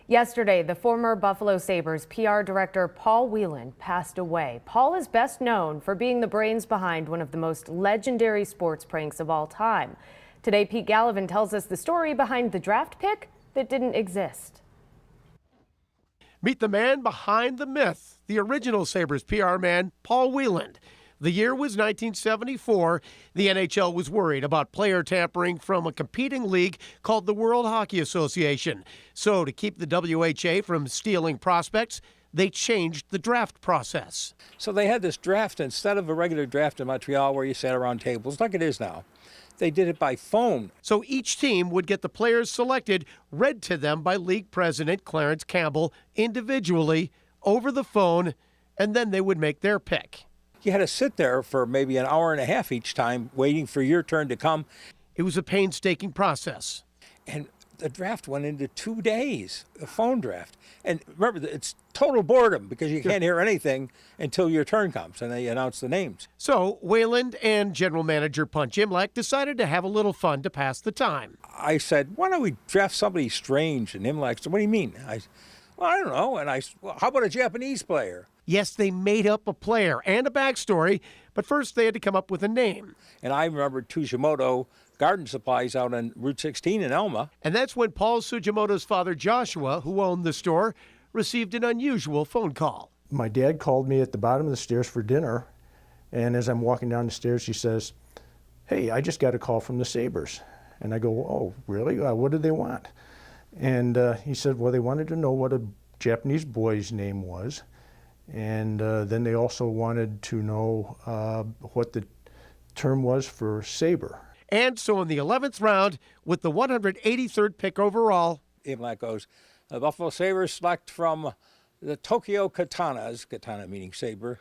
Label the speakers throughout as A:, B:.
A: Yesterday, the former Buffalo Sabres PR director Paul Whelan passed away. Paul is best known for being the brains behind one of the most legendary sports pranks of all time. Today, Pete Gallivan tells us the story behind the draft pick that didn't exist.
B: Meet the man behind the myth, the original Sabres PR man, Paul Whelan. The year was 1974. The NHL was worried about player tampering from a competing league called the World Hockey Association. So to keep the WHA from stealing prospects, they changed the draft process.
C: So they had this draft instead of a regular draft in Montreal where you sat around tables like it is now. They did it by phone.
B: So each team would get the players selected read to them by league president Clarence Campbell individually over the phone, and then they would make their pick.
C: You had to sit there for maybe an hour and a half each time waiting for your turn to come.
B: It was a painstaking process.
C: And the draft went into 2 days, a phone draft. And remember, it's total boredom because you can't hear anything until your turn comes and they announce the names.
B: So Wayland and general manager Punch Imlach decided to have a little fun to pass the time.
C: I said, why don't we draft somebody strange? And Imlach said, what do you mean? I don't know. And I said, well, how about a Japanese player?
B: Yes, they made up a player and a backstory, but first they had to come up with a name.
C: And I remember Tsujimoto Garden Supplies out on Route 16 in Elma.
B: And that's when Paul Tsujimoto's father, Joshua, who owned the store, received an unusual phone call.
D: My dad called me at the bottom of the stairs for dinner, and as I'm walking down the stairs, he says, hey, I just got a call from the Sabres. And I go, oh, really? What did they want? And he said, well, they wanted to know what a Japanese boy's name was. And then they also wanted to know what the term was for Sabre.
B: And so in the 11th round, with the 183rd pick overall,
C: Imlach goes, the Buffalo Sabres select from the Tokyo Katanas, katana meaning saber,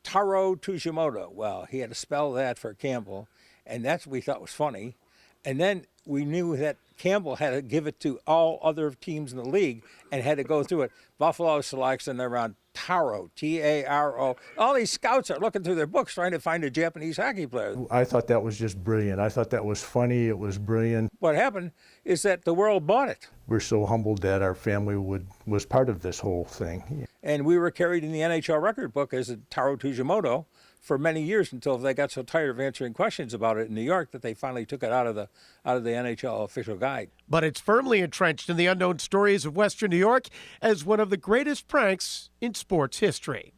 C: Taro Tsujimoto. Well, he had to spell that for Campbell, and that's what we thought was funny. And then we knew that Campbell had to give it to all other teams in the league and had to go through it. Buffalo selects and they're on Taro, T-A-R-O. All these scouts are looking through their books trying to find a Japanese hockey player.
D: I thought that was just brilliant. I thought that was funny. It was brilliant.
C: What happened is that the world bought it.
D: We're so humbled that our family was part of this whole thing.
C: And we were carried in the NHL record book as a Taro Tsujimoto for many years until they got so tired of answering questions about it in New York that they finally took it out of the NHL official guide.
B: But it's firmly entrenched in the unknown stories of Western New York as one of the greatest pranks in sports history.